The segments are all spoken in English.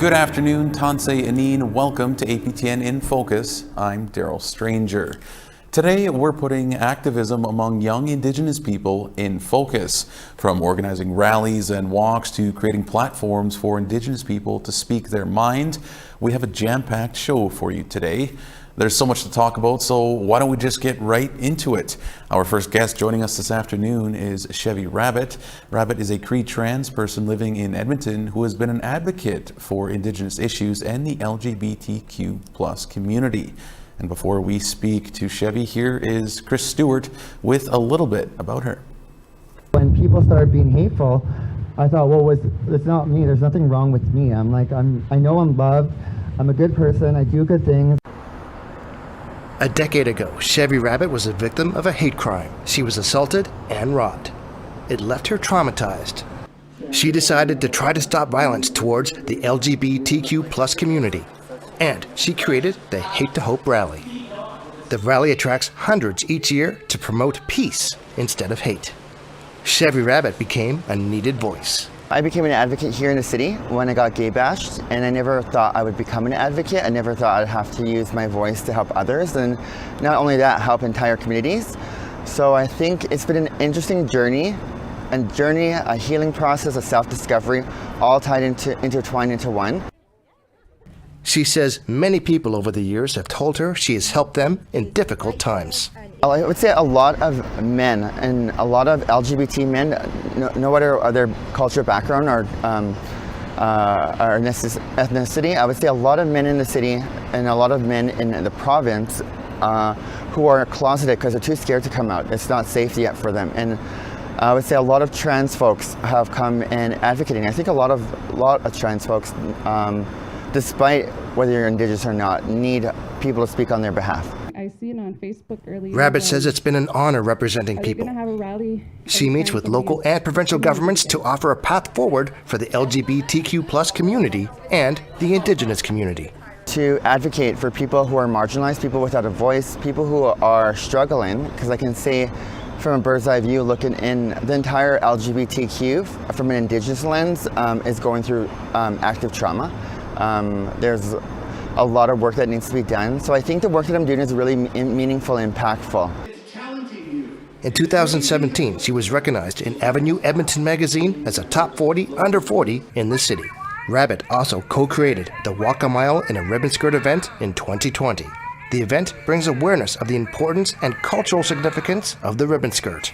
Good afternoon, Tansei Aneen. Welcome to APTN InFocus. I'm Darrell Stranger. Today, we're putting activism among young Indigenous people in focus, from organizing rallies and walks to creating platforms for Indigenous people to speak their mind. We have a jam-packed show for you today. There's so much to talk about, so why don't we just get right into it? Our first guest joining us this afternoon is Chevi Rabbit. Rabbit is a Cree trans person living in Edmonton who has been an advocate for Indigenous issues and the LGBTQ plus community. And before we speak to Chevi, here is Chris Stewart with a little bit about her. When people started being hateful, I thought, well, it's not me. There's nothing wrong with me. I know I'm loved. I'm a good person. I do good things. A decade ago, Chevi Rabbit was a victim of a hate crime. She was assaulted and robbed. It left her traumatized. She decided to try to stop violence towards the LGBTQ plus community, and she created the Hate to Hope rally. The rally attracts hundreds each year to promote peace instead of hate. Chevi Rabbit became a needed voice. I became an advocate here in the city when I got gay bashed, and I never thought I would become an advocate. I never thought I'd have to use my voice to help others, and not only that, help entire communities. So I think it's been an interesting journey, a healing process, a self-discovery, all intertwined into one. She says many people over the years have told her she has helped them in difficult times. I would say a lot of men and a lot of LGBT men, no matter their cultural background or ethnicity, I would say a lot of men in the city and a lot of men in the province who are closeted because they're too scared to come out. It's not safe yet for them. And I would say a lot of trans folks have come and advocating. I think a lot of trans folks, despite whether you're Indigenous or not, need people to speak on their behalf. I see it on Facebook earlier. Rabbit says it's been an honor representing people. Have a rally. She meets with local and provincial governments to offer a path forward for the LGBTQ plus community and the Indigenous community. To advocate for people who are marginalized, people without a voice, people who are struggling, because I can say from a bird's eye view, looking in, the entire LGBTQ from an Indigenous lens is going through active trauma. There's a lot of work that needs to be done. So I think the work that I'm doing is really meaningful and impactful. In 2017, she was recognized in Avenue Edmonton magazine as a top 40 under 40 in the city. Rabbit also co-created the Walk a Mile in a Ribbon Skirt event in 2020. The event brings awareness of the importance and cultural significance of the ribbon skirt.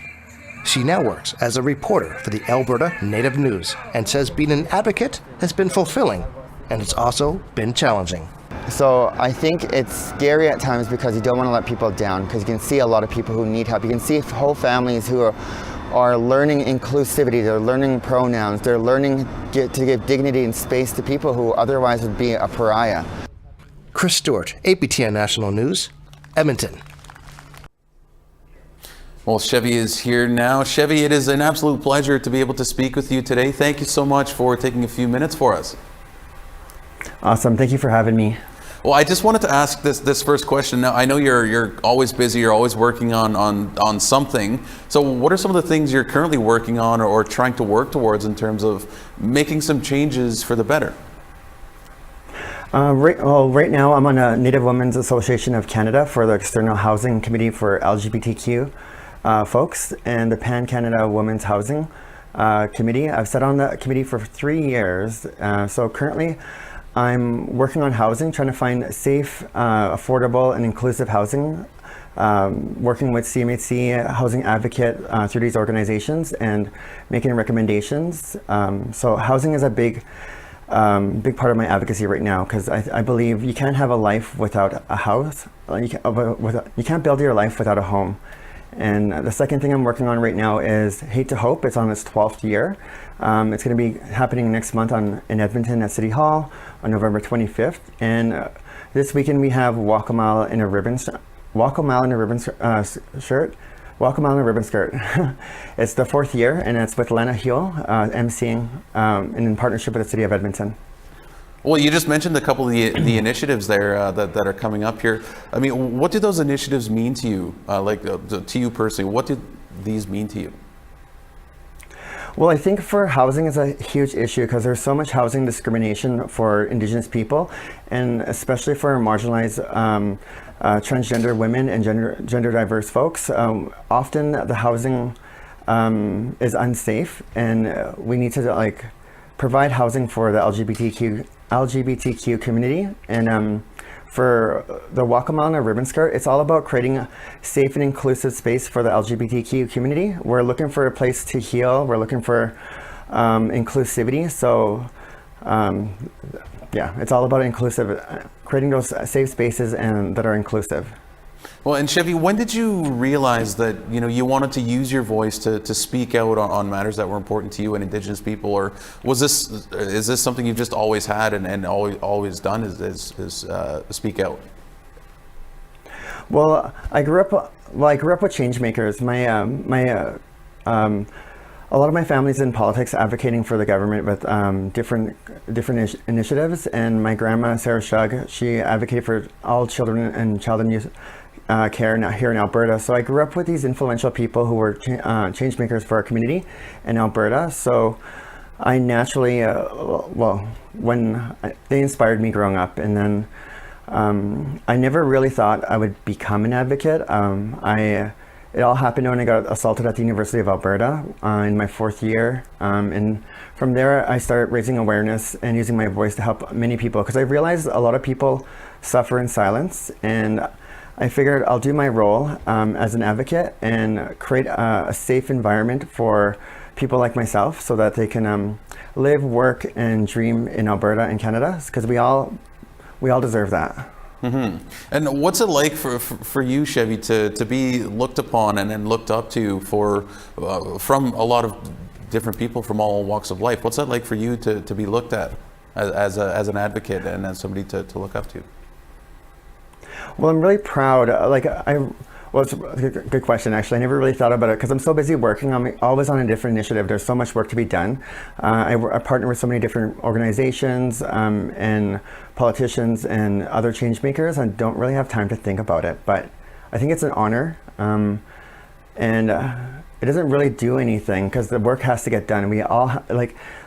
She now works as a reporter for the Alberta Native News and says being an advocate has been fulfilling, and it's also been challenging. So I think it's scary at times because you don't want to let people down, because you can see a lot of people who need help. You can see whole families who are learning inclusivity, they're learning pronouns, they're learning to give dignity and space to people who otherwise would be a pariah. Chris Stewart, APTN National News, Edmonton. Well, Chevi is here now. Chevi, it is an absolute pleasure to be able to speak with you today. Thank you so much for taking a few minutes for us. Awesome, thank you for having me. Well, I just wanted to ask this first question. Now, I know you're always busy, you're always working on something. So what are some of the things you're currently working on or trying to work towards in terms of making some changes for the better? Right now I'm on a Native Women's Association of Canada for the External Housing Committee for LGBTQ folks and the Pan-Canada Women's Housing Committee. I've sat on the committee for 3 years. So currently I'm working on housing, trying to find safe, affordable, and inclusive housing, working with CMHC, Housing Advocate through these organizations and making recommendations. So housing is a big part of my advocacy right now, because I believe you can't have a life without a house. You can't build your life without a home. And the second thing I'm working on right now is Hate to Hope. It's on its 12th year. It's going to be happening next month in Edmonton at City Hall on November 25th. And this weekend we have Walk a Mile in a Ribbon Skirt. Walk a Mile in a Ribbon Skirt. It's the 4th year, and it's with Lena Huel, emceeing, and in partnership with the City of Edmonton. Well, you just mentioned a couple of the initiatives there that are coming up here. I mean, what do those initiatives mean to you, to you personally? What do these mean to you? Well, I think for housing is a huge issue because there's so much housing discrimination for Indigenous people, and especially for marginalized transgender women and gender diverse folks. Often the housing is unsafe, and we need to like provide housing for the LGBTQ community. And for the Walk a Mile and a Ribbon Skirt, it's all about creating a safe and inclusive space for the LGBTQ community. We're looking for a place to heal. We're looking for inclusivity. So yeah, it's all about creating those safe spaces and that are inclusive. Well, and Chevi, when did you realize that you wanted to use your voice to speak out on matters that were important to you and Indigenous people, or is this something you've just always had and always done? Is speak out? Well, I grew up with change makers. A lot of my family's in politics, advocating for the government with different initiatives. And my grandma, Sarah Shug, she advocated for all children and child and youth care now here in Alberta. So I grew up with these influential people who were change makers for our community in Alberta. So I naturally, they inspired me growing up. And then I never really thought I would become an advocate. It all happened when I got assaulted at the University of Alberta in my 4th year. And from there, I started raising awareness and using my voice to help many people, because I realized a lot of people suffer in silence. And I figured I'll do my role as an advocate and create a safe environment for people like myself so that they can live, work, and dream in Alberta and Canada, because we all deserve that. Mm-hmm. And what's it like for you, Chevi, to be looked upon and then looked up to from a lot of different people from all walks of life? What's that like for you to be looked at as an advocate and as somebody to look up to? Well, I'm really proud. Well, it's a good question, actually. I never really thought about it because I'm so busy working. I'm always on a different initiative. There's so much work to be done. I partner with so many different organizations and politicians and other change makers. I don't really have time to think about it, but I think it's an honor. And it doesn't really do anything because the work has to get done. We all,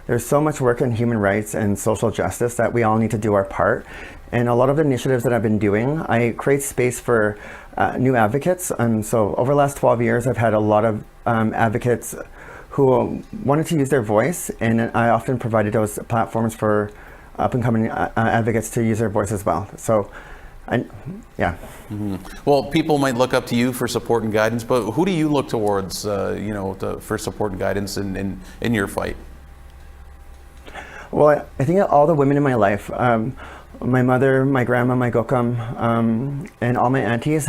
there's so much work in human rights and social justice that we all need to do our part. And a lot of the initiatives that I've been doing, I create space for new advocates. And so over the last 12 years, I've had a lot of advocates who wanted to use their voice, and I often provided those platforms for up and coming advocates to use their voice as well. So, yeah. Mm-hmm. Well, people might look up to you for support and guidance, but who do you look towards, for support and guidance in your fight? Well, I think all the women in my life, my mother, my grandma, my gokam, and all my aunties,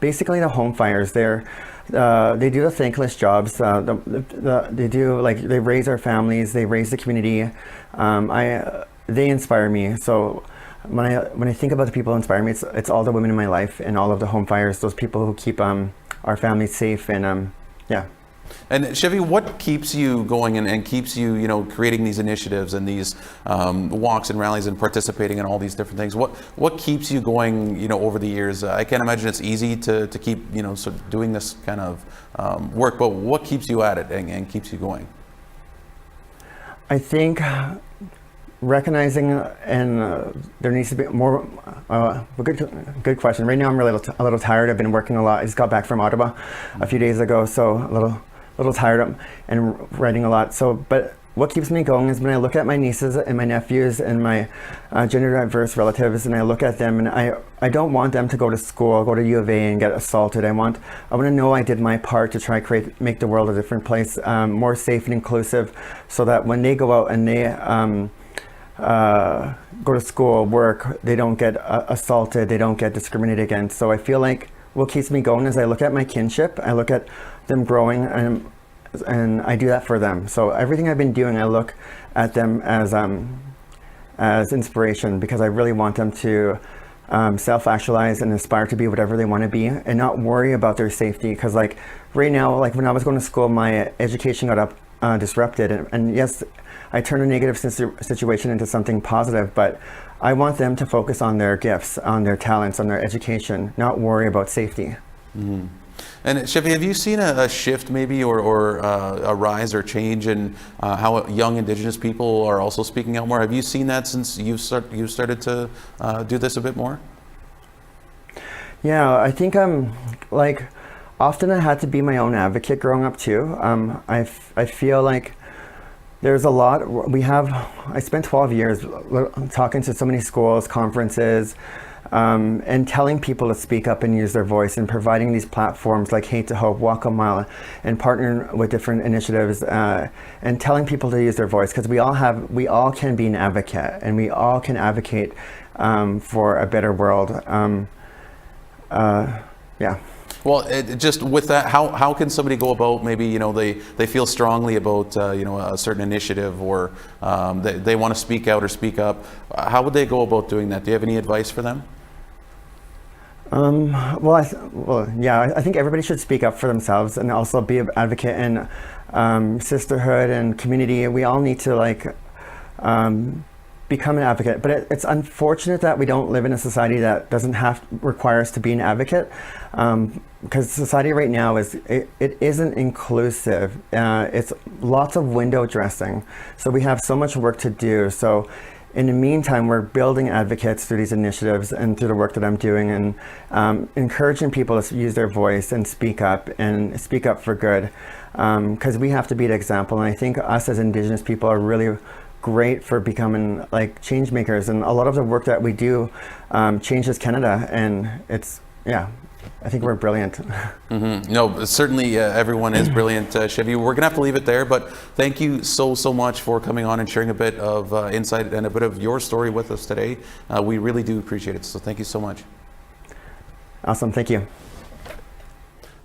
basically the home fires. They do the thankless jobs. They raise our families, they raise the community. They inspire me. So when I think about the people who inspire me, it's all the women in my life and all of the home fires. Those people who keep our families safe and yeah. And Chevi, what keeps you going and keeps you, creating these initiatives and these walks and rallies and participating in all these different things? What keeps you going, over the years? I can't imagine it's easy to keep, sort of doing this kind of work, but what keeps you at it and keeps you going? I think recognizing and there needs to be more. Good question. Right now I'm really a little tired. I've been working a lot. I just got back from Ottawa a few days ago, so a little tired and writing a lot. So, but what keeps me going is when I look at my nieces and my nephews and my gender diverse relatives, and I look at them, and I don't want them to go to school, go to U of A and get assaulted. I want to know I did my part to try make the world a different place, more safe and inclusive, so that when they go out and they go to school, work, they don't get assaulted, they don't get discriminated against. So I feel like what keeps me going is I look at my kinship, I look at them growing, and I do that for them. So everything I've been doing, I look at them as inspiration, because I really want them to self-actualize and aspire to be whatever they want to be and not worry about their safety. Because right now, when I was going to school, my education got disrupted, and yes, I turned a negative situation into something positive, but I want them to focus on their gifts, on their talents, on their education, not worry about safety. Mm-hmm. And Chevi, have you seen a shift maybe or a rise or change in how young Indigenous people are also speaking out more? Have you seen that since you've started to do this a bit more? Yeah, I think like often I had to be my own advocate growing up too. I feel like there's a lot. I spent 12 years talking to so many schools, conferences, and telling people to speak up and use their voice, and providing these platforms like Hate to Hope, Walk a Mile, and partnering with different initiatives, and telling people to use their voice, because we all can be an advocate, and we all can advocate for a better world. Yeah. Well, just with that, how can somebody go about, maybe, they feel strongly about, a certain initiative, or they want to speak out or speak up. How would they go about doing that? Do you have any advice for them? I think everybody should speak up for themselves, and also be an advocate in sisterhood and community. We all need to become an advocate, but it's unfortunate that we don't live in a society that doesn't require us to be an advocate, because society right now it isn't inclusive. It's lots of window dressing, so we have so much work to do. So in the meantime, we're building advocates through these initiatives and through the work that I'm doing, and encouraging people to use their voice and speak up for good, because we have to be the example. And I think us as Indigenous people are really great for becoming change makers, and a lot of the work that we do changes Canada, and I think we're brilliant. Mm-hmm. No, certainly everyone is brilliant, Chevi. We're gonna have to leave it there, but thank you so much for coming on and sharing a bit of insight and a bit of your story with us today. We really do appreciate it, so thank you so much. Awesome, thank you.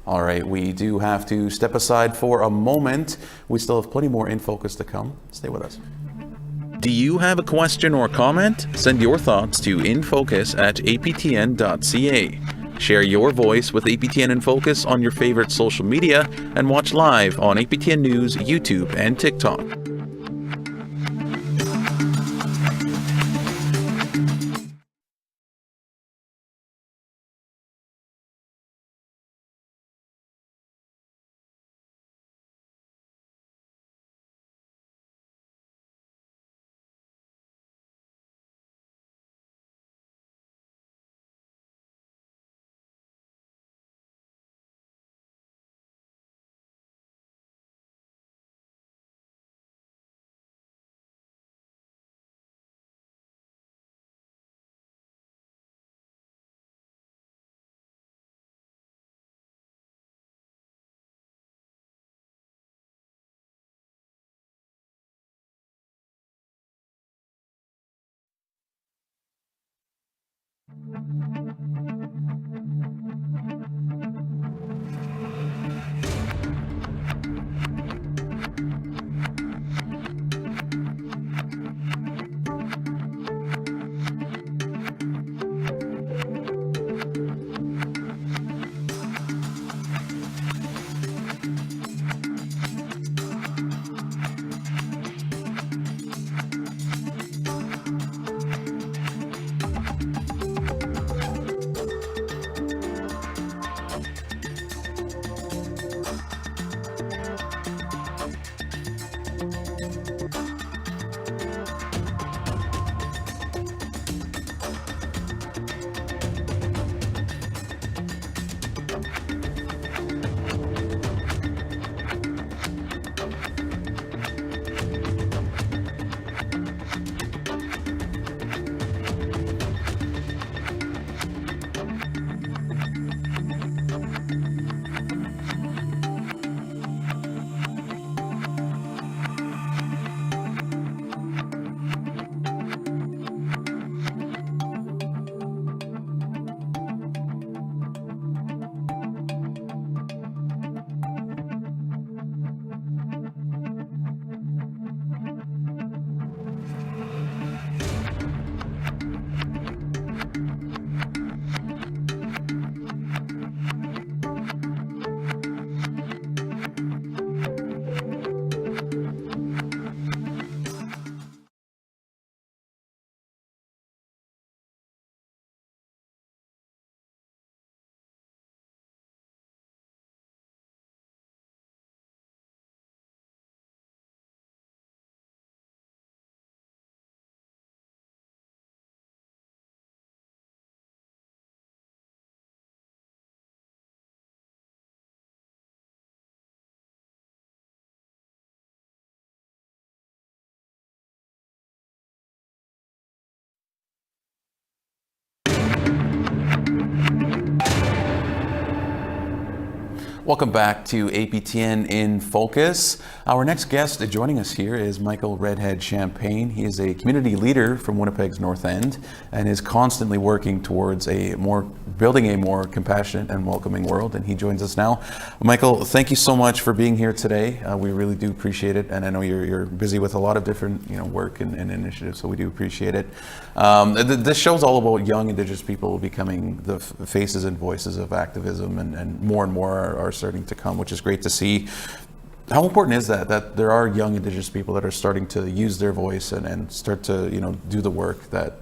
All right, we do have to step aside for a moment. We still have plenty more In Focus to come. Stay with us. Do you have a question or comment? Send your thoughts to infocus@aptn.ca. Share your voice with APTN In Focus on your favorite social media, and watch live on APTN News, YouTube, and TikTok. Welcome back to APTN in Focus. Our next guest joining us here is Michael Redhead Champagne. He is a community leader from Winnipeg's North End and is constantly working towards building a more compassionate and welcoming world. And he joins us now. Michael, thank you so much for being here today. We really do appreciate it. And I know you're busy with a lot of different work and initiatives, so we do appreciate it. This show's all about young Indigenous people becoming the faces and voices of activism, and more are starting to come, which is great to see. How important is that there are young Indigenous people that are starting to use their voice and start to do the work that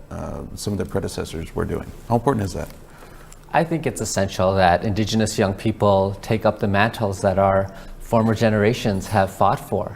some of their predecessors were doing? How important is that? I think it's essential that Indigenous young people take up the mantles that our former generations have fought for.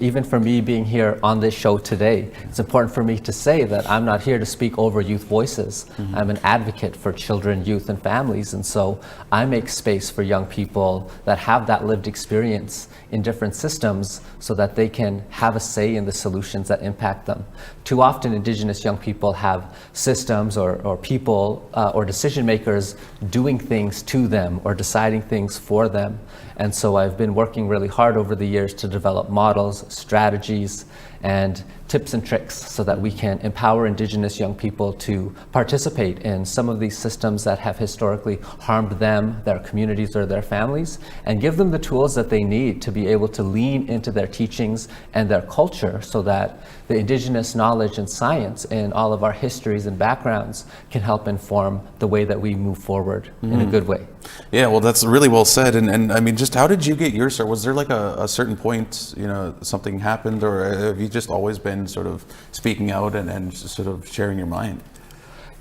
Even for me being here on this show today, it's important for me to say that I'm not here to speak over youth voices. I'm an advocate for children, youth, and families, and so I make space for young people that have that lived experience in different systems so that they can have a say in the solutions that impact them. Too often Indigenous young people have systems or people or decision makers doing things to them or deciding things for them. And so I've been working really hard over the years to develop models, strategies, and tips and tricks so that we can empower Indigenous young people to participate in some of these systems that have historically harmed them, their communities, or their families, and give them the tools that they need to be able to lean into their teachings and their culture so that the Indigenous knowledge and science in all of our histories and backgrounds can help inform the way that we move forward in a good way. Yeah, well, that's really well said. And I mean, just how did you get your start? Was there like a certain point, something happened, or have you just always been sort of speaking out and sort of sharing your mind?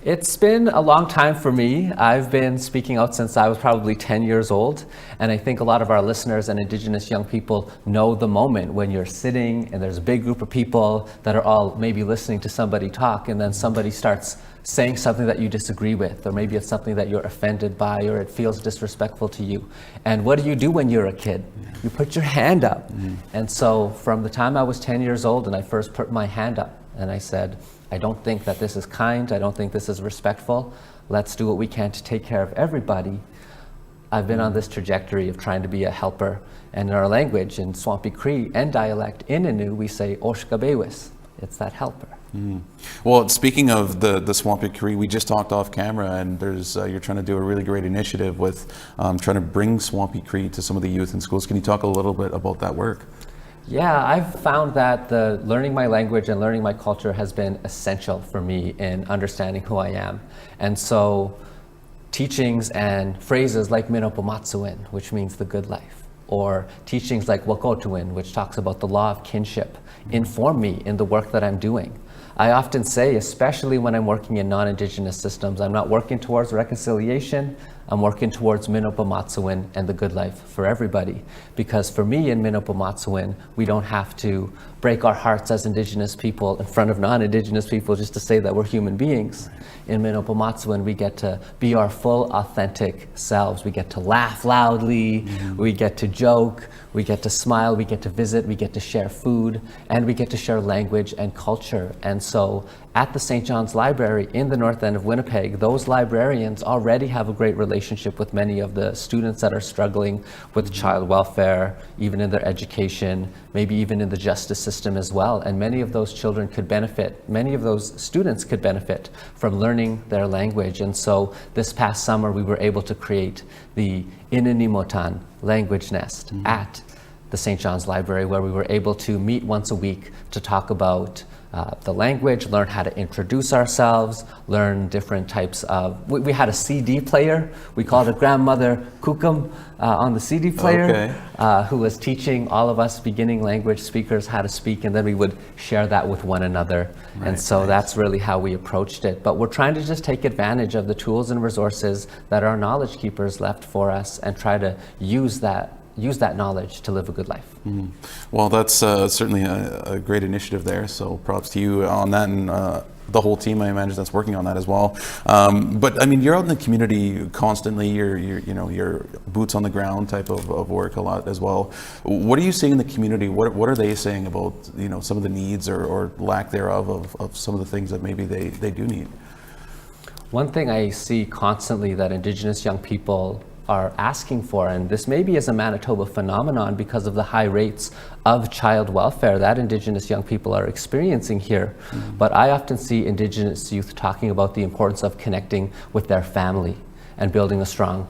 It's been a long time for me. I've been speaking out since I was probably 10 years old. And I think a lot of our listeners and Indigenous young people know the moment when you're sitting and there's a big group of people that are all maybe listening to somebody talk, and then somebody starts saying something that you disagree with, or maybe it's something that you're offended by, or it feels disrespectful to you. And what do you do when you're a kid? You put your hand up. And so from the time I was 10 years old and I first put my hand up and I said, I don't think that this is kind, I don't think this is respectful, let's do what we can to take care of everybody. I've been on this trajectory of trying to be a helper. And in our language, in Swampy Cree and dialect, in Innu, we say Oshkabewis. It's that helper. Well, speaking of the Swampy Cree, we just talked off camera, and there's you're trying to do a really great initiative with trying to bring Swampy Cree to some of the youth in schools. Can you talk a little bit about that work? Yeah, I've found that learning my language and learning my culture has been essential for me in understanding who I am. And so teachings and phrases like Minopomatsuin, which means the good life, or teachings like Wakotuin, which talks about the law of kinship, inform me in the work that I'm doing. I often say, especially when I'm working in non-Indigenous systems, I'm not working towards reconciliation, I'm working towards Minopomatsuin and the good life for everybody. Because for me in Minopomatsuin, we don't have to break our hearts as Indigenous people in front of non-Indigenous people just to say that we're human beings. In Minopomatsuin, we get to be our full, authentic selves. We get to laugh loudly, we get to joke, we get to smile, we get to visit, we get to share food, and we get to share language and culture. And so at the St. John's Library in the North End of Winnipeg, those librarians already have a great relationship with many of the students that are struggling with child welfare, even in their education, maybe even in the justice system as well. And many of those children could benefit, many of those students could benefit from learning their language. And so this past summer, we were able to create the Inanimotan Language Nest at the St. John's Library, where we were able to meet once a week to talk about the language, learn how to introduce ourselves, learn different types of, we had a CD player, we called it Grandmother Kukum on the CD player, who was teaching all of us beginning language speakers how to speak, and then we would share that with one another. Right, and so that's really how we approached it. But we're trying to just take advantage of the tools and resources that our knowledge keepers left for us and try to use that knowledge to live a good life. Well, that's certainly a great initiative there, so props to you on that, and the whole team, I imagine, that's working on that as well. But I mean, you're out in the community constantly, you're boots on the ground type of work a lot as well. What are you seeing in the community? What are they saying about some of the needs or lack thereof of some of the things that maybe they do need? One thing I see constantly that Indigenous young people are asking for, and this maybe is a Manitoba phenomenon because of the high rates of child welfare that Indigenous young people are experiencing here. But I often see Indigenous youth talking about the importance of connecting with their family and building a strong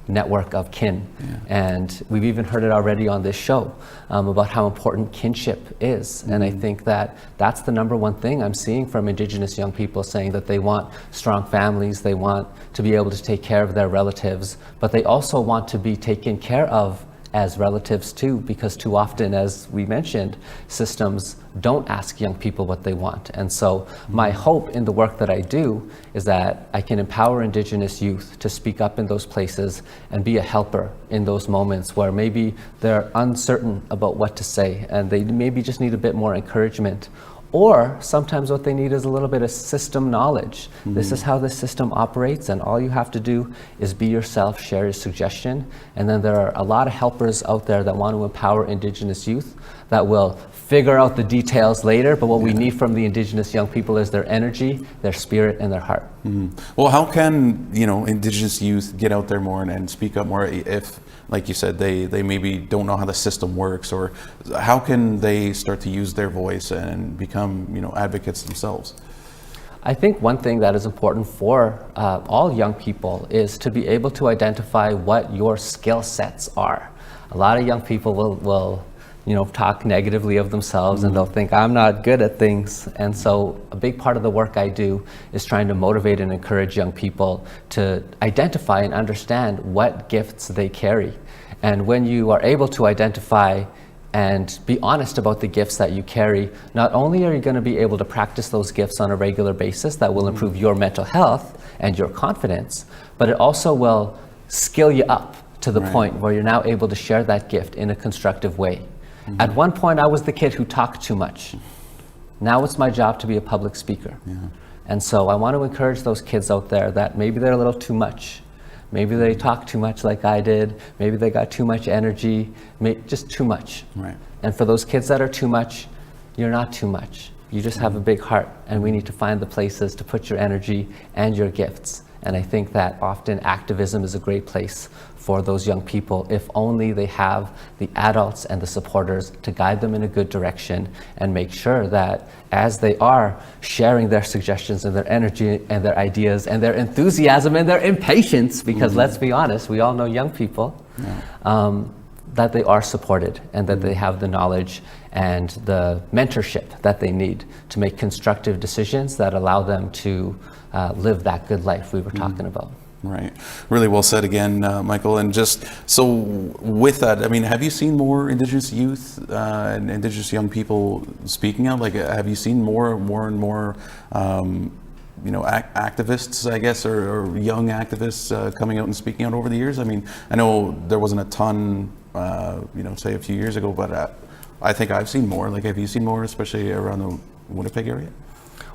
network of kin. And we've even heard it already on this show about how important kinship is. And I think that that's the number one thing I'm seeing from Indigenous young people, saying that they want strong families, they want to be able to take care of their relatives, but they also want to be taken care of as relatives too, because too often, as we mentioned, systems don't ask young people what they want. And so my hope in the work that I do is that I can empower Indigenous youth to speak up in those places and be a helper in those moments where maybe they're uncertain about what to say and they maybe just need a bit more encouragement. Or sometimes what they need is a little bit of system knowledge. This is how the system operates, and all you have to do is be yourself, share your suggestion, and then there are a lot of helpers out there that want to empower Indigenous youth that will figure out the details later, but what we need from the Indigenous young people is their energy, their spirit, and their heart. Well, how can, Indigenous youth get out there more and speak up more if, like you said, they maybe don't know how the system works, or how can they start to use their voice and become, advocates themselves? I think one thing that is important for all young people is to be able to identify what your skill sets are. A lot of young people will talk negatively of themselves and they'll think, I'm not good at things. And so a big part of the work I do is trying to motivate and encourage young people to identify and understand what gifts they carry. And when you are able to identify and be honest about the gifts that you carry, not only are you going to be able to practice those gifts on a regular basis that will improve your mental health and your confidence, but it also will skill you up to the point where you're now able to share that gift in a constructive way. At one point, I was the kid who talked too much. Now it's my job to be a public speaker. And so I want to encourage those kids out there that maybe they're a little too much. Maybe they talk too much like I did. Maybe they got too much energy, just too much. And for those kids that are too much, you're not too much. You just have a big heart, and we need to find the places to put your energy and your gifts. And I think that often activism is a great place for those young people, if only they have the adults and the supporters to guide them in a good direction and make sure that as they are sharing their suggestions and their energy and their ideas and their enthusiasm and their impatience, because let's be honest, we all know young people, that they are supported and that they have the knowledge and the mentorship that they need to make constructive decisions that allow them to live that good life we were talking about. Right. Really well said again, Michael. And just so with that, I mean, have you seen more Indigenous youth and Indigenous young people speaking out? Like, have you seen more and more, activists, I guess, or young activists coming out and speaking out over the years? I mean, I know there wasn't a ton, say a few years ago, but I think I've seen more. Like, have you seen more, especially around the Winnipeg area?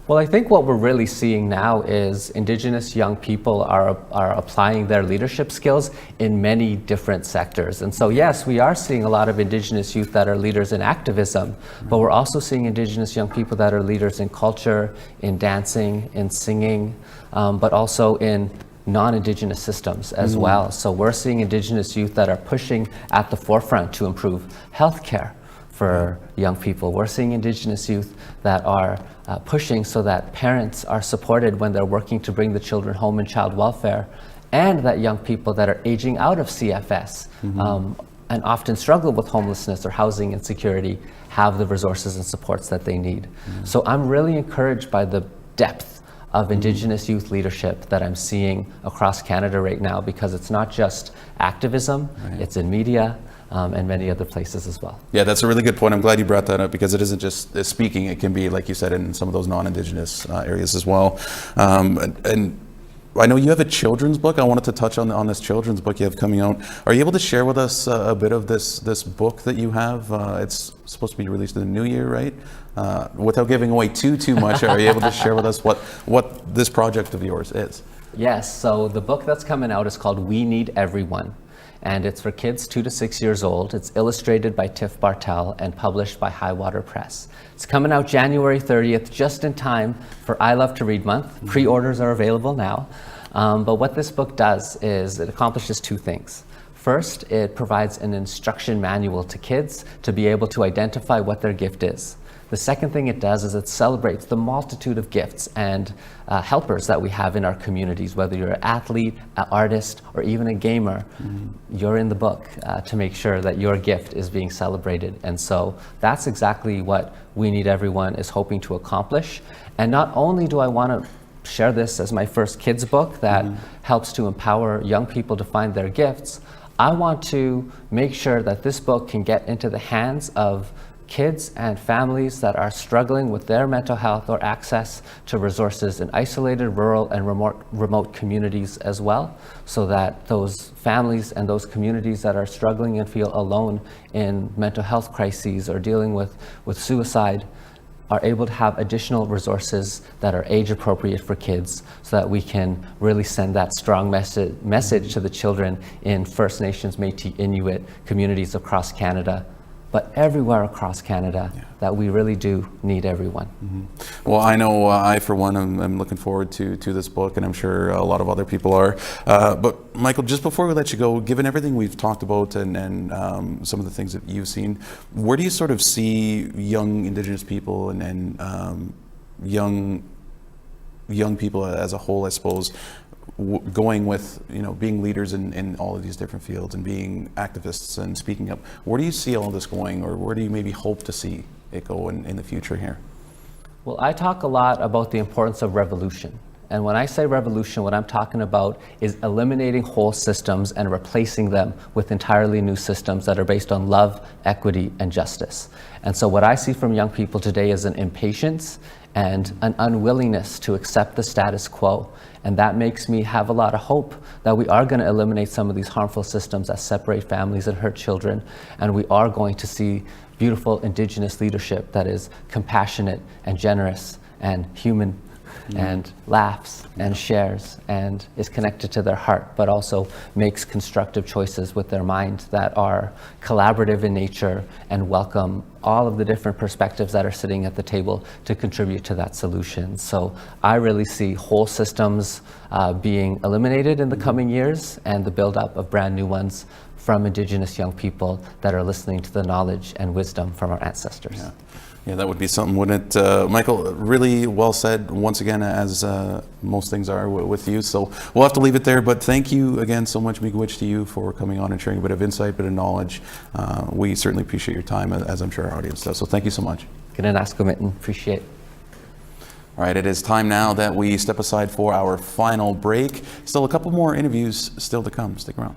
Well, I think what we're really seeing now is Indigenous young people are applying their leadership skills in many different sectors. And so, yes, we are seeing a lot of Indigenous youth that are leaders in activism, but we're also seeing Indigenous young people that are leaders in culture, in dancing, in singing, but also in non-Indigenous systems as well. So we're seeing Indigenous youth that are pushing at the forefront to improve healthcare for young people. We're seeing Indigenous youth that are pushing so that parents are supported when they're working to bring the children home in child welfare, and that young people that are aging out of CFS and often struggle with homelessness or housing insecurity have the resources and supports that they need. So I'm really encouraged by the depth of Indigenous youth leadership that I'm seeing across Canada right now, because it's not just activism, it's in media, and many other places as well. Yeah, that's a really good point. I'm glad you brought that up, because it isn't just speaking. It can be, like you said, in some of those non-Indigenous areas as well. And I know you have a children's book. I wanted to touch on this children's book you have coming out. Are you able to share with us a bit of this book that you have? It's supposed to be released in the new year, right? Without giving away too much, are you able to share with us what this project of yours is? Yes, so the book that's coming out is called We Need Everyone, and it's for kids 2 to 6 years old. It's illustrated by Tiff Bartel and published by Highwater Press. It's coming out January 30th, just in time for I Love to Read Month. Pre-orders are available now. But what this book does is it accomplishes two things. First, it provides an instruction manual to kids to be able to identify what their gift is. The second thing it does is it celebrates the multitude of gifts and helpers that we have in our communities, whether you're an athlete, an artist, or even a gamer. You're in the book to make sure that your gift is being celebrated. And so that's exactly what We Need Everyone is hoping to accomplish. And not only do I want to share this as my first kids book that helps to empower young people to find their gifts, I want to make sure that this book can get into the hands of kids and families that are struggling with their mental health or access to resources in isolated, rural, and remote communities as well, so that those families and those communities that are struggling and feel alone in mental health crises or dealing with suicide are able to have additional resources that are age appropriate for kids, so that we can really send that strong message to the children in First Nations, Métis, Inuit communities across Canada, but everywhere across Canada, that we really do need everyone. Well, I know I, for one, am looking forward to this book, and I'm sure a lot of other people are. But Michael, just before we let you go, given everything we've talked about and some of the things that you've seen, where do you sort of see young Indigenous people and young people as a whole, I suppose, going with, being leaders in all of these different fields and being activists and speaking up? Where do you see all this going, or where do you maybe hope to see it go in the future here? Well, I talk a lot about the importance of revolution. And when I say revolution, what I'm talking about is eliminating whole systems and replacing them with entirely new systems that are based on love, equity, and justice. And so what I see from young people today is an impatience and an unwillingness to accept the status quo. And that makes me have a lot of hope that we are going to eliminate some of these harmful systems that separate families and hurt children. And we are going to see beautiful Indigenous leadership that is compassionate and generous and human and laughs and shares and is connected to their heart, but also makes constructive choices with their mind that are collaborative in nature and welcome all of the different perspectives that are sitting at the table to contribute to that solution. So I really see whole systems being eliminated in the coming years, and the buildup of brand new ones from Indigenous young people that are listening to the knowledge and wisdom from our ancestors. Yeah, that would be something, wouldn't it? Michael, really well said once again, as most things are with you. So we'll have to leave it there, but thank you again so much, Miigwech, to you for coming on and sharing a bit of insight, bit of knowledge. We certainly appreciate your time, as I'm sure our audience does. So thank you so much. Appreciate. All right, it is time now that we step aside for our final break. Still a couple more interviews still to come. Stick around.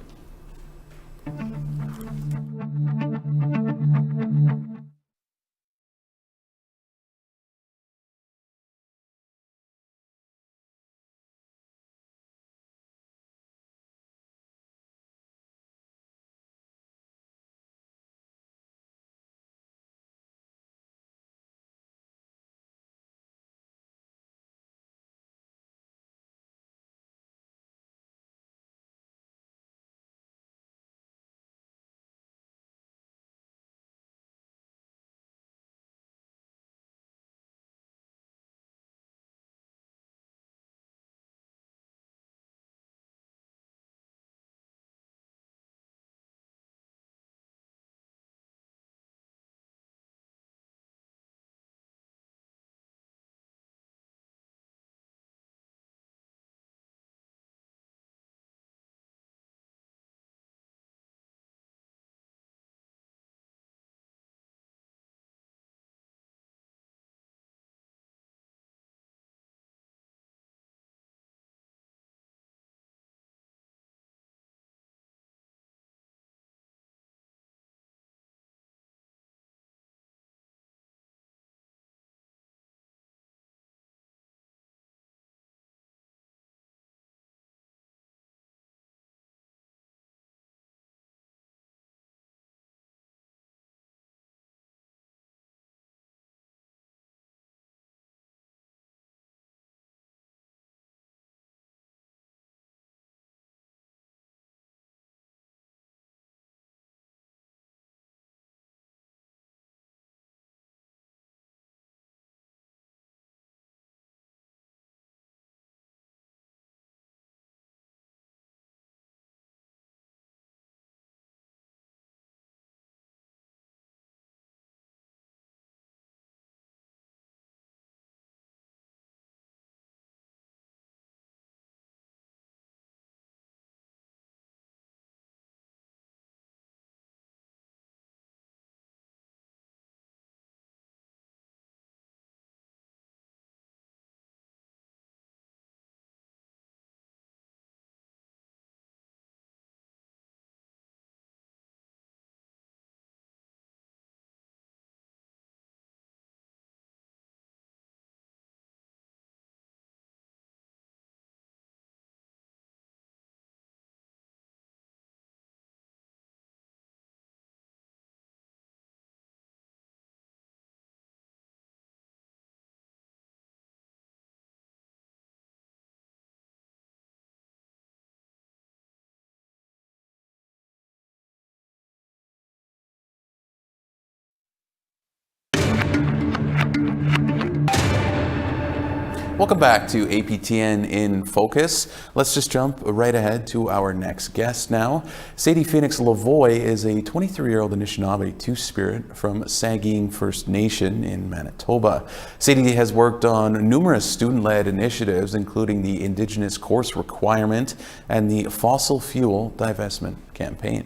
Welcome back to APTN in Focus. Let's just jump right ahead to our next guest now. Sadie Phoenix Lavoie is a 23-year-old Anishinaabe Two-Spirit from Sagkeeng First Nation in Manitoba. Sadie has worked on numerous student-led initiatives, including the Indigenous Course Requirement and the Fossil Fuel Divestment Campaign.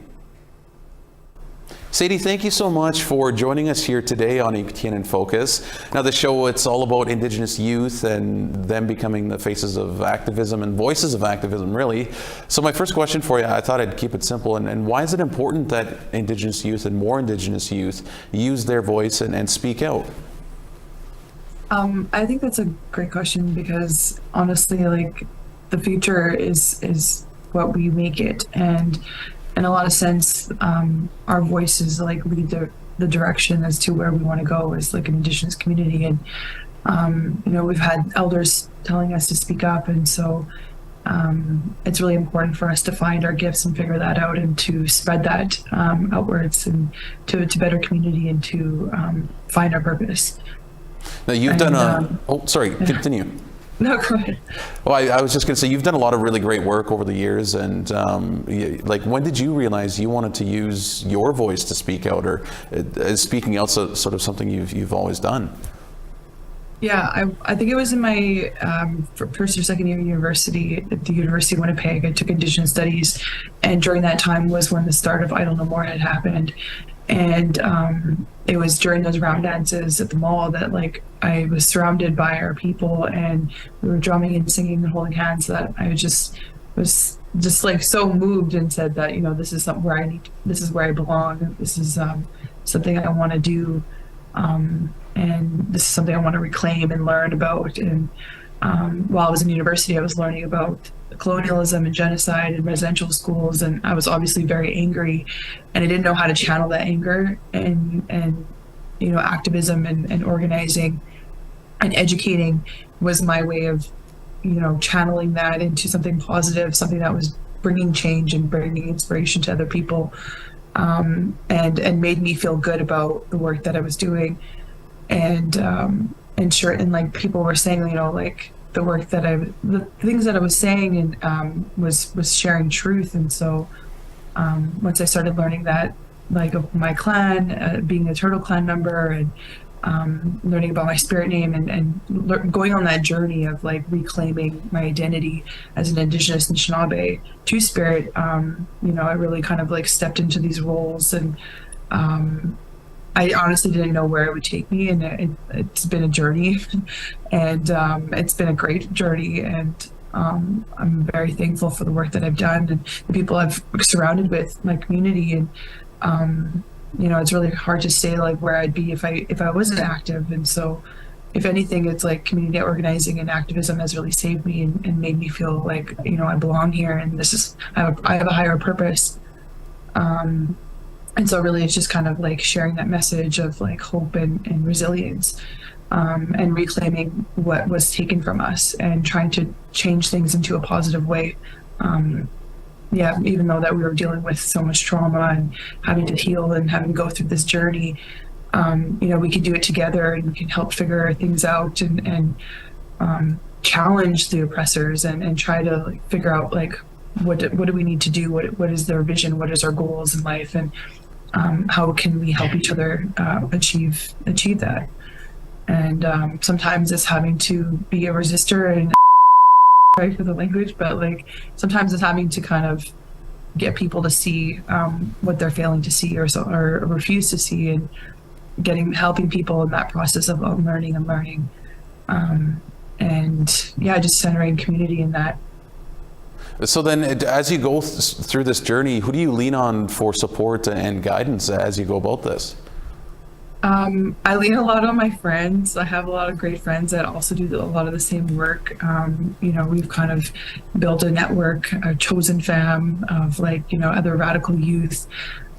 Sadie, thank you so much for joining us here today on APTN in Focus. Now, the show, it's all about Indigenous youth and them becoming the faces of activism and voices of activism, really. So my first question for you, I thought I'd keep it simple, and why is it important that Indigenous youth and more Indigenous youth use their voice and speak out? I think that's a great question because honestly, like, the future is what we make it, and in a lot of sense, our voices like lead the direction as to where we want to go as like an Indigenous community. And you know, we've had elders telling us to speak up, and so it's really important for us to find our gifts and figure that out and to spread that outwards and to better community and to find our purpose. Now, you've done a continue. No, go ahead. Well, I was just going to say, you've done a lot of really great work over the years, and like, when did you realize you wanted to use your voice to speak out, or is speaking out sort of something you've always done? Yeah, I think it was in my first or second year of university at the University of Winnipeg. I took Indigenous Studies, and during that time was when the start of Idle No More had happened. And it was during those round dances at the mall that like I was surrounded by our people, and we were drumming and singing and holding hands, that I was just like so moved and said that, you know, this is something where this is where I belong. This is something I want to do, and this is something I want to reclaim and learn about. And while I was in university, I was learning about colonialism and genocide in residential schools, and I was obviously very angry, and I didn't know how to channel that anger, and you know, activism and organizing and educating was my way of, you know, channeling that into something positive, something that was bringing change and bringing inspiration to other people, and made me feel good about the work that I was doing. And like people were saying, you know, like the things that I was saying and was sharing truth. And so once I started learning that, like, of my clan, being a Turtle Clan member, and learning about my spirit name, and going on that journey of like reclaiming my identity as an Indigenous Anishinaabe Two-Spirit, you know, I really kind of like stepped into these roles, and I honestly didn't know where it would take me, and it's been a journey, and it's been a great journey, and I'm very thankful for the work that I've done and the people I've surrounded with, my community. And you know, it's really hard to say like where I'd be if I wasn't active. And so, if anything, it's like community organizing and activism has really saved me and made me feel like, you know, I belong here, and I have a higher purpose. And so really it's just kind of like sharing that message of like hope and resilience, and reclaiming what was taken from us and trying to change things into a positive way. Yeah, even though that we were dealing with so much trauma and having to heal and having to go through this journey, you know, we could do it together, and we can help figure things out and challenge the oppressors and try to like figure out like what do we need to do, what is their vision, what is our goals in life, and how can we help each other achieve that. And sometimes it's having to be a resistor and sorry for the language, but like sometimes it's having to kind of get people to see what they're failing to see or refuse to see, and helping people in that process of learning and learning, and yeah, just centering community in that. So then, as you go through this journey, who do you lean on for support and guidance as you go about this? I lean a lot on my friends. I have a lot of great friends that also do a lot of the same work. You know, we've kind of built a network, a chosen fam of like, you know, other radical youth,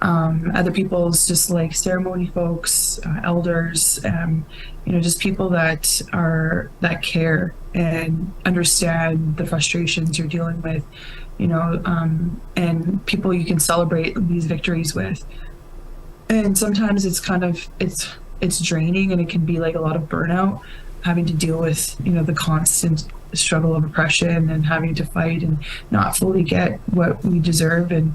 other people's just like ceremony folks, elders, you know, just people that care and understand the frustrations you're dealing with, you know, and people you can celebrate these victories with. And sometimes it's kind of, it's draining, and it can be like a lot of burnout. having to deal with, the constant struggle of oppression and having to fight and not fully get what we deserve, and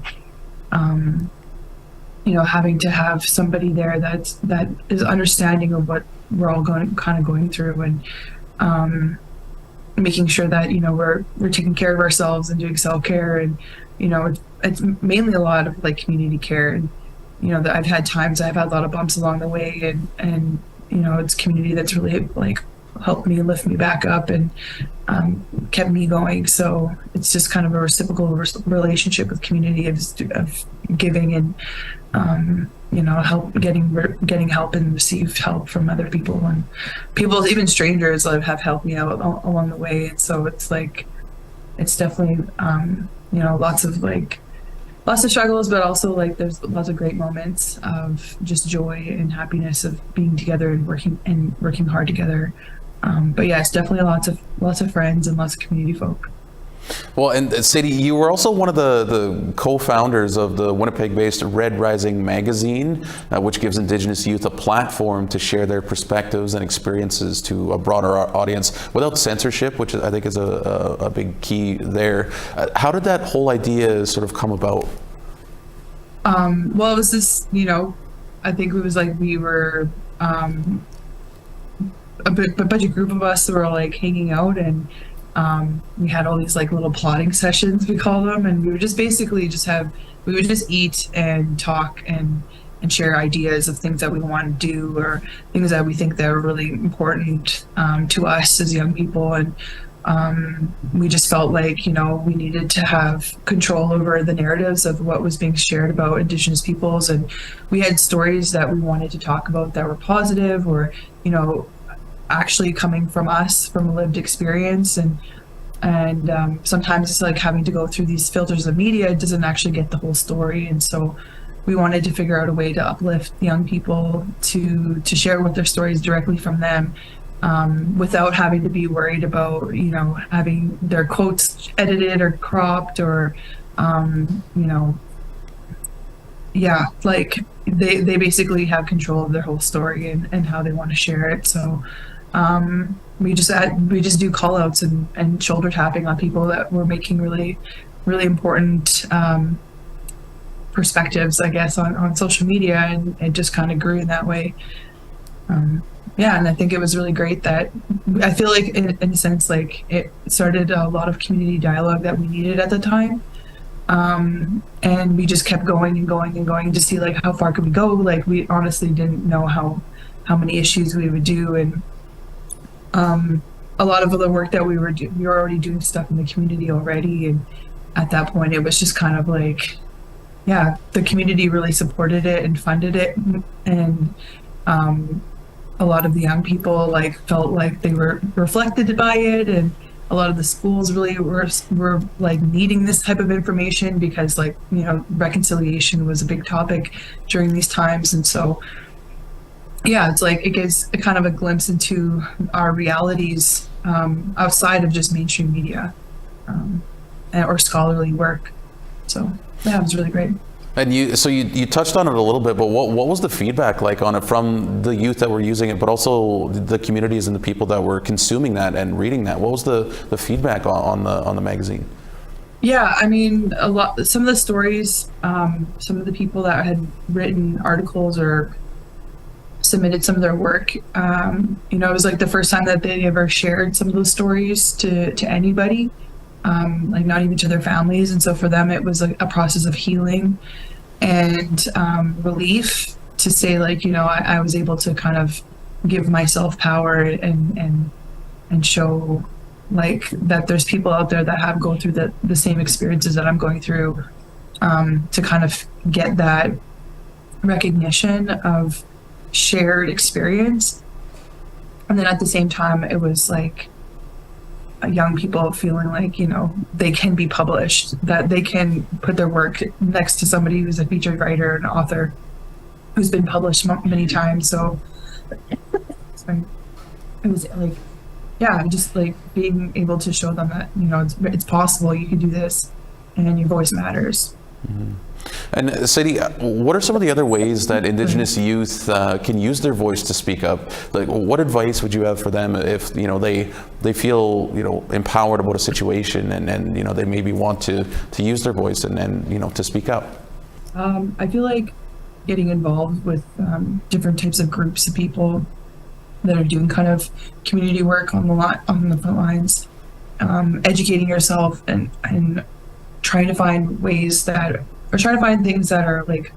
having to have somebody there that is understanding of what we're all going through, and making sure that we're taking care of ourselves and doing self-care, and it's mainly a lot of like community care, and that I've had a lot of bumps along the way, and it's community that's really like helped me lift me back up and kept me going. So it's just kind of a reciprocal relationship with community of giving and help, getting help and received help from other people, and people, even strangers, have helped me out along the way. And so it's like, it's definitely lots of struggles, but also like there's lots of great moments of just joy and happiness of being together and working hard together. But yeah, it's definitely lots of friends and lots of community folk. Well, and Sadie, you were also one of the co-founders of the Winnipeg-based Red Rising magazine, which gives Indigenous youth a platform to share their perspectives and experiences to a broader audience without censorship, which I think is a big key there. How did that whole idea sort of come about? Well, it was this, I think it was like we were a bunch of group of us that were like hanging out, and we had all these like little plotting sessions, we call them, and we would just basically we would just eat and talk and share ideas of things that we want to do, or things that we think that are really important to us as young people. And we just felt like, we needed to have control over the narratives of what was being shared about Indigenous peoples, and we had stories that we wanted to talk about that were positive, or actually coming from us, from a lived experience, and sometimes it's like having to go through these filters of media, it doesn't actually get the whole story. And so we wanted to figure out a way to uplift young people to share with their stories directly from them, without having to be worried about having their quotes edited or cropped, or like they basically have control of their whole story and how they want to share it. So we just do call outs and shoulder tapping on people that were making really, really important perspectives, I guess, on social media, and it just kind of grew in that way. And I think it was really great that I feel like in a sense, like it started a lot of community dialogue that we needed at the time. And we just kept going and going and going to see like how far could we go. Like we honestly didn't know how many issues we would do, and a lot of the work that we were already doing stuff in the community already, and at that point it was just kind of like, the community really supported it and funded it, and a lot of the young people like felt like they were reflected by it, and a lot of the schools really were like needing this type of information, because like reconciliation was a big topic during these times. And so it's like it gives a kind of a glimpse into our realities outside of just mainstream media or scholarly work. So it was really great. And you touched on it a little bit, but what was the feedback like on it from the youth that were using it, but also the communities and the people that were consuming that and reading that? What was the feedback on the magazine? Yeah, I mean, some of the stories, some of the people that had written articles or submitted some of their work, it was like the first time that they ever shared some of those stories to anybody. Like not even to their families. And so for them, it was like a process of healing and relief to say like, I was able to kind of give myself power and show like that there's people out there that go through the same experiences that I'm going through, to kind of get that recognition of shared experience. And then at the same time, it was like, young people feeling like, they can be published, that they can put their work next to somebody who's a featured writer and author who's been published many times. So it was like, just like being able to show them that, it's possible, you can do this, and your voice matters. And Sadie, what are some of the other ways that Indigenous youth can use their voice to speak up? Like, what advice would you have for them if they feel empowered about a situation and they maybe want to use their voice and to speak up? I feel like getting involved with different types of groups of people that are doing kind of community work on the front lines, educating yourself and trying to find things that are like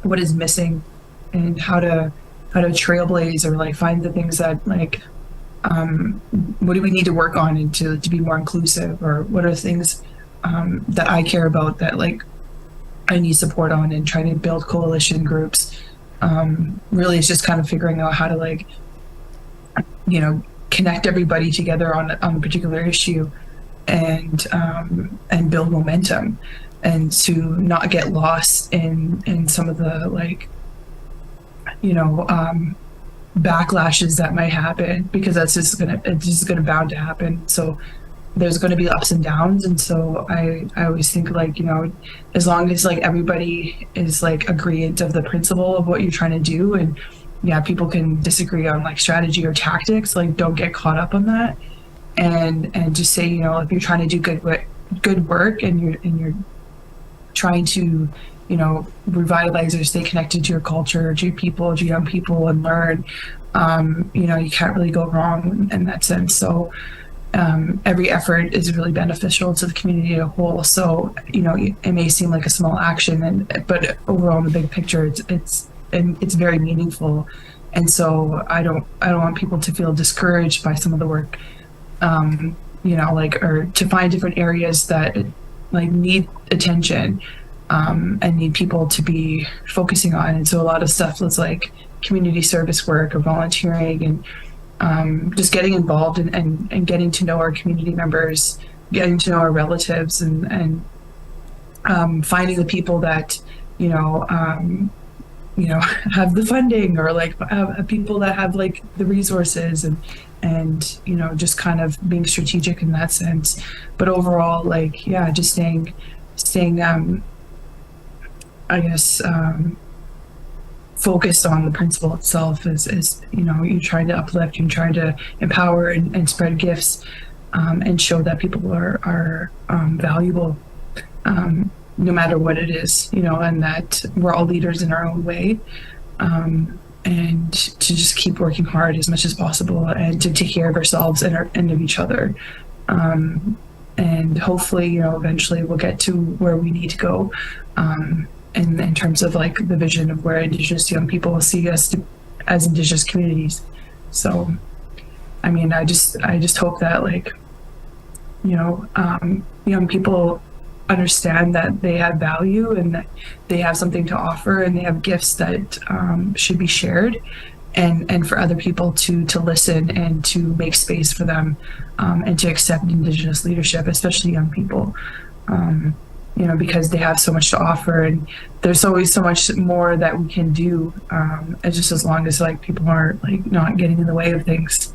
what is missing and how to trailblaze or like find the things that like what do we need to work on and to be more inclusive, or what are things that I care about that like I need support on, and trying to build coalition groups. Really it's just kind of figuring out how to like connect everybody together on a particular issue and build momentum, and to not get lost in some of the like backlashes that might happen, because it's just gonna bound to happen. So there's going to be ups and downs, and so I always think like as long as like everybody is like agreeant of the principle of what you're trying to do, and people can disagree on like strategy or tactics, like don't get caught up on that, and just say if you're trying to do good work and you're trying to revitalize or stay connected to your culture, to your people, to young people, and learn, you can't really go wrong in that sense. So every effort is really beneficial to the community as a whole. So it may seem like a small action, but overall in the big picture it's very meaningful. And so I don't want people to feel discouraged by some of the work, or to find different areas that like need attention and need people to be focusing on. And so a lot of stuff was like community service work or volunteering, and just getting involved and getting to know our community members, getting to know our relatives, and finding the people that have the funding, or like people that have like the resources, and just kind of being strategic in that sense. But overall, like just staying I guess focused on the principle itself is you're trying to uplift, you're trying to empower and spread gifts, and show that people are valuable, no matter what it is, and that we're all leaders in our own way, and to just keep working hard as much as possible, and to take care of ourselves and of each other, and hopefully eventually we'll get to where we need to go, in terms of like the vision of where Indigenous young people will see us as Indigenous communities. So I mean, I just hope that like young people understand that they have value, and that they have something to offer, and they have gifts that should be shared, and for other people to listen and to make space for them, and to accept Indigenous leadership, especially young people, because they have so much to offer, and there's always so much more that we can do, just as long as like people aren't like not getting in the way of things.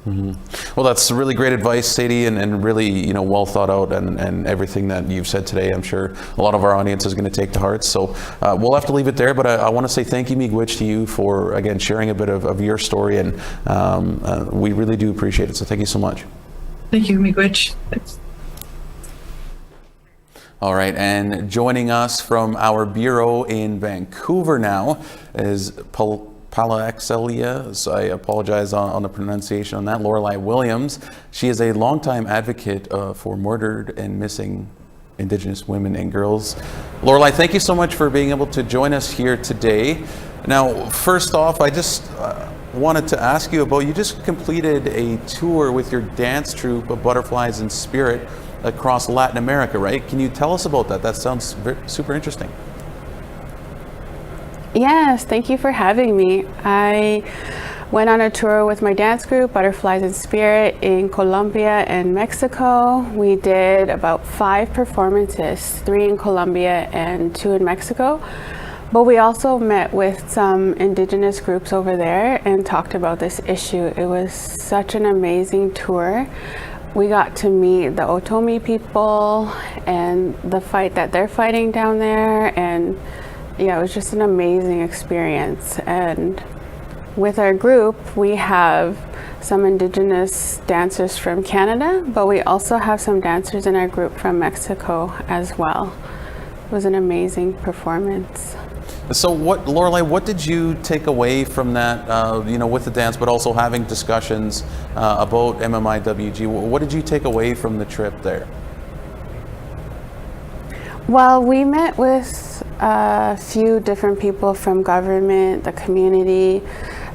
Mm-hmm. Well, that's really great advice, Sadie, and really, well thought out, and everything that you've said today, I'm sure a lot of our audience is going to take to heart. So we'll have to leave it there, but I want to say thank you, Miigwech, to you for, again, sharing a bit of your story, and we really do appreciate it. So thank you so much. Thank you, Miigwech. Thanks. All right, and joining us from our bureau in Vancouver now is Palaxelia, so I apologize on the pronunciation on that, Lorelei Williams. She is a longtime advocate for murdered and missing Indigenous women and girls. Lorelei, thank you so much for being able to join us here today. Now, first off, I just wanted to ask you about, you just completed a tour with your dance troupe of Butterflies in Spirit across Latin America, right? Can you tell us about that? That sounds super interesting. Yes, thank you for having me. I went on a tour with my dance group, Butterflies in Spirit, in Colombia and Mexico. We did about 5 performances, 3 in Colombia and 2 in Mexico. But we also met with some Indigenous groups over there and talked about this issue. It was such an amazing tour. we got to meet the Otomi people and the fight that they're fighting down there, and yeah, it was just an amazing experience. And with our group, we have some Indigenous dancers from Canada, but we also have some dancers in our group from Mexico as well. It was an amazing performance. So Lorelei, what did you take away from that, with the dance, but also having discussions about MMIWG? What did you take away from the trip there? Well, we met with a few different people from government, the community,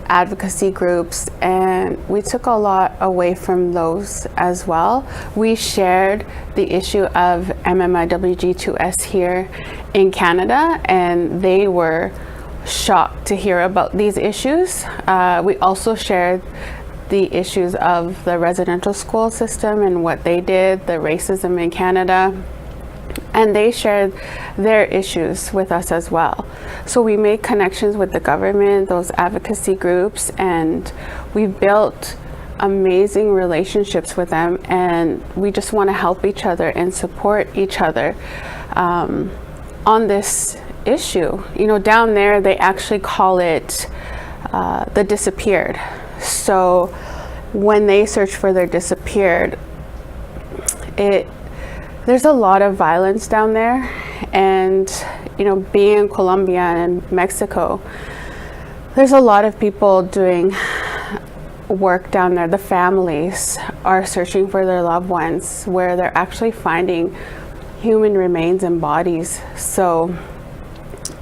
advocacy groups, and we took a lot away from those as well. We shared the issue of MMIWG2S here in Canada, and they were shocked to hear about these issues. We also shared the issues of the residential school system and what they did, the racism in Canada, and they shared their issues with us as well. So we made connections with the government, those advocacy groups, and we built amazing relationships with them, and we just want to help each other and support each other on this issue. Down there they actually call it the disappeared. So when they search for their disappeared, there's a lot of violence down there, and being in Colombia and Mexico, there's a lot of people doing work down there. The families are searching for their loved ones, where they're actually finding human remains and bodies. So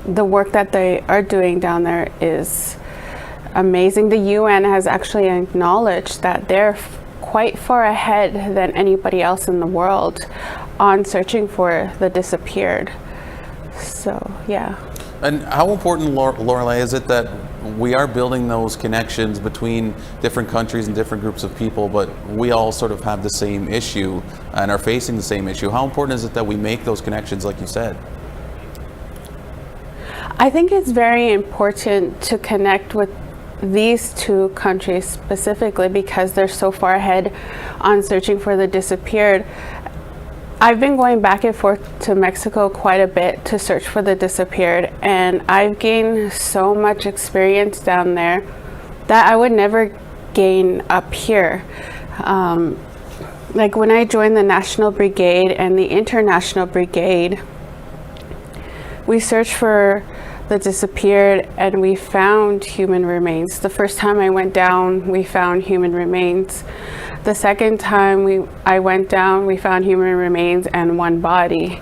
the work that they are doing down there is amazing. The UN has actually acknowledged that they're quite far ahead than anybody else in the world on searching for the disappeared. So yeah. And how important, Lorelei, is it that we are building those connections between different countries and different groups of people, but we all sort of have the same issue and are facing the same issue? How important is it that we make those connections, like you said? I think it's very important to connect with these two countries specifically because they're so far ahead on searching for the disappeared. I've been going back and forth to Mexico quite a bit to search for the disappeared, and I've gained so much experience down there that I would never gain up here. Like when I joined the National Brigade and the International Brigade, we searched for the disappeared and we found human remains. The first time I went down, we found human remains. The second time I went down, we found human remains and one body.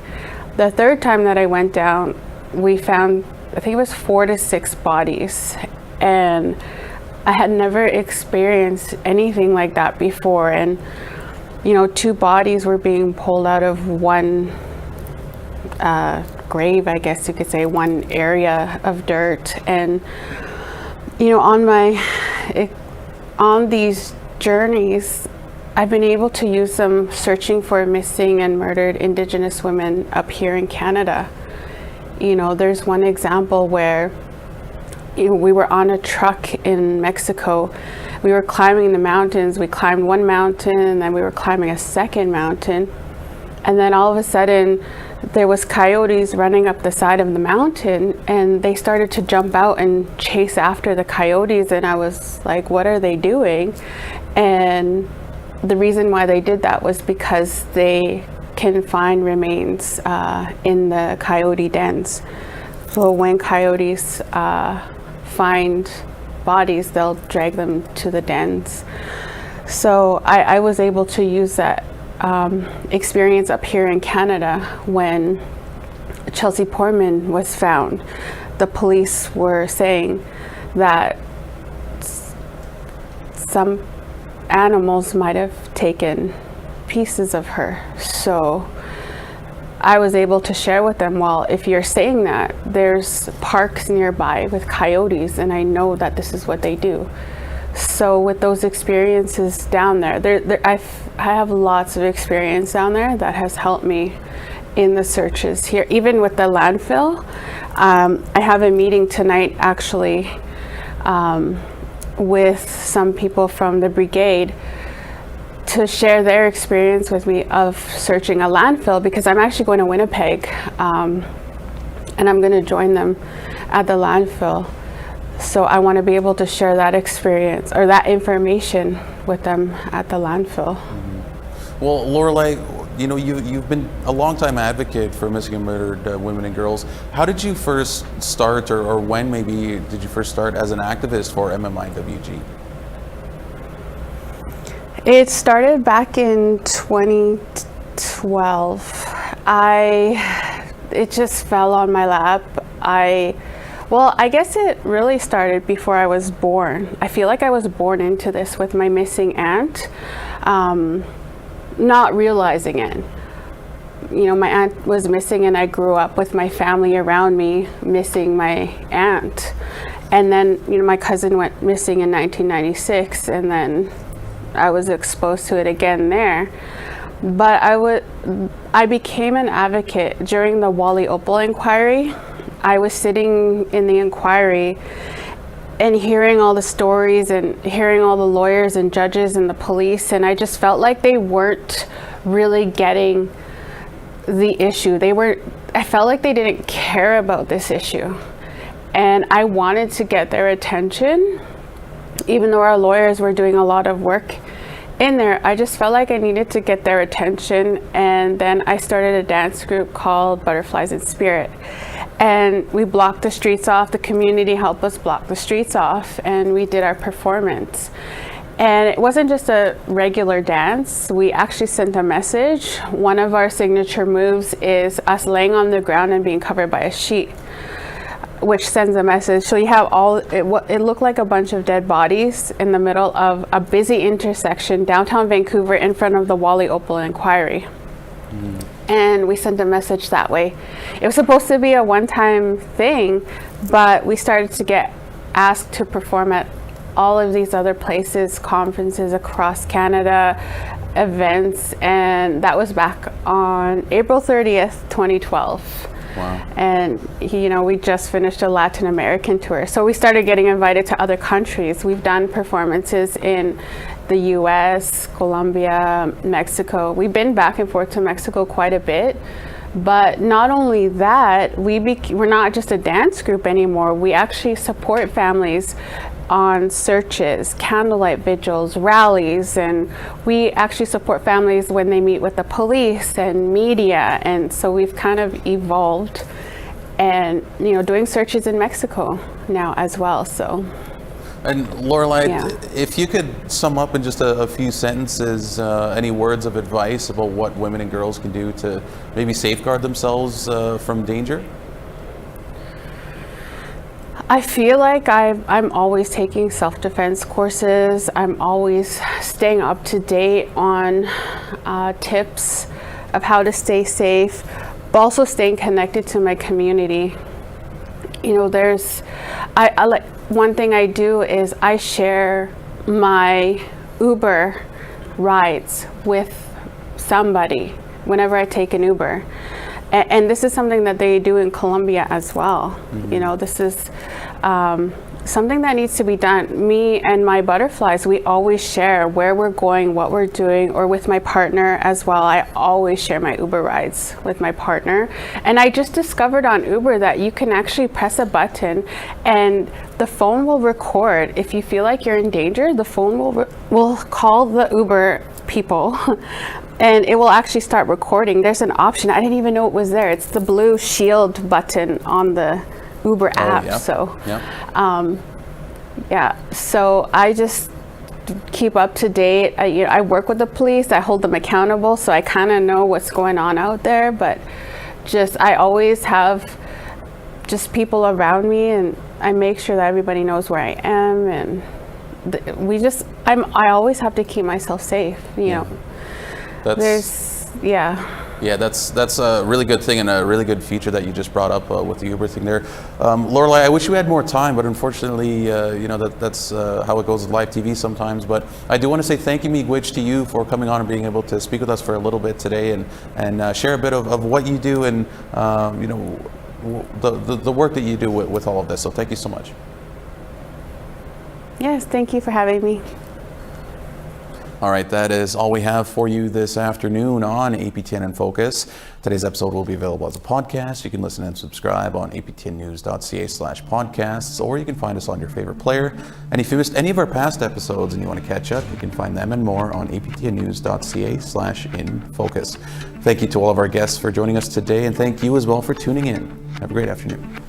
The third time that I went down, we found, I think it was 4 to 6 bodies. And I had never experienced anything like that before. And, 2 bodies were being pulled out of one grave, I guess you could say, one area of dirt. And, on these journeys, I've been able to use them searching for missing and murdered Indigenous women up here in Canada. There's one example where we were on a truck in Mexico. We were climbing the mountains. We climbed one mountain and then we were climbing a second mountain. And then all of a sudden there was coyotes running up the side of the mountain, and they started to jump out and chase after the coyotes. And I was like, what are they doing? And the reason why they did that was because they can find remains in the coyote dens. So when coyotes find bodies, they'll drag them to the dens. So I was able to use that experience up here in Canada when Chelsea Portman was found. The police were saying that some animals might have taken pieces of her. So I was able to share with them, well, if you're saying that, there's parks nearby with coyotes, and I know that this is what they do. So with those experiences down there, I have lots of experience down there that has helped me in the searches here. Even with the landfill, I have a meeting tonight actually with some people from the brigade to share their experience with me of searching a landfill, because I'm actually going to Winnipeg, and I'm going to join them at the landfill. So I want to be able to share that experience or that information with them at the landfill. Well, Lorelei, you know, you've been a longtime advocate for missing and murdered women and girls. How did you first start, or when maybe did you first start as an activist for MMIWG? It started back in 2012. It just fell on my lap. Well, I guess it really started before I was born. I feel like I was born into this with my missing aunt, not realizing it. You know, my aunt was missing and I grew up with my family around me missing my aunt. And then, you know, my cousin went missing in 1996, and then I was exposed to it again there. But I became an advocate during the Wally Opal inquiry. I was sitting in the inquiry and hearing all the stories and hearing all the lawyers and judges and the police, and I just felt like they weren't really getting the issue. I felt like they didn't care about this issue, and I wanted to get their attention. Even though our lawyers were doing a lot of work in there, I just felt like I needed to get their attention. And then I started a dance group called Butterflies in Spirit, and we blocked the streets off. The community helped us block the streets off, and we did our performance. And it wasn't just a regular dance. We actually sent a message. One of our signature moves is us laying on the ground and being covered by a sheet, which sends a message. So you have it looked like a bunch of dead bodies in the middle of a busy intersection downtown Vancouver in front of the Wally Opal inquiry. And we sent a message that way. It was supposed to be a one-time thing, but we started to get asked to perform at all of these other places, conferences across Canada, events, and that was back on April 30th, 2012. Wow. And you know, we just finished a Latin American tour, so we started getting invited to other countries. We've done performances in the US, Colombia, Mexico. We've been back and forth to Mexico quite a bit. But not only that, we're not just a dance group anymore. We actually support families on searches, candlelight vigils, rallies, and we actually support families when they meet with the police and media. And so we've kind of evolved, and you know, doing searches in Mexico now as well. So. And Lorelei, Yeah. if you could sum up in just a few sentences, any words of advice about what women and girls can do to maybe safeguard themselves from danger? I feel like I'm always taking self-defense courses. I'm always staying up to date on tips of how to stay safe, but also staying connected to my community. You know, I like, one thing I do is I share my Uber rides with somebody whenever I take an Uber. And this is something that they do in Colombia as well. Mm-hmm. You know, this is something that needs to be done. Me and my butterflies, we always share where we're going, what we're doing, or with my partner as well. I always share my Uber rides with my partner. And I just discovered on Uber that you can actually press a button and the phone will record. If you feel like you're in danger, the phone will call the Uber people and it will actually start recording. There's an option. I didn't even know it was there. It's the blue shield button on the Uber app. Yeah. So Yeah. So I just keep up to date. I work with the police. I hold them accountable, so I kind of know what's going on out there. But I always have just people around me, and I make sure that everybody knows where I am. And I always have to keep myself safe. You know, Yeah, that's a really good thing and a really good feature that you just brought up with the Uber thing there. Lorelei, I wish we had more time, but unfortunately, you know, that's how it goes with live TV sometimes. But I do want to say thank you, Miigwech, to you for coming on and being able to speak with us for a little bit today and share a bit of what you do and, you know, the work that you do with all of this. So thank you so much. Yes, thank you for having me. All right, that is all we have for you this afternoon on APTN in Focus. Today's episode will be available as a podcast. You can listen and subscribe on aptnnews.ca/podcasts, or you can find us on your favorite player. And if you missed any of our past episodes and you want to catch up, you can find them and more on aptnnews.ca/infocus. Thank you to all of our guests for joining us today, and thank you as well for tuning in. Have a great afternoon.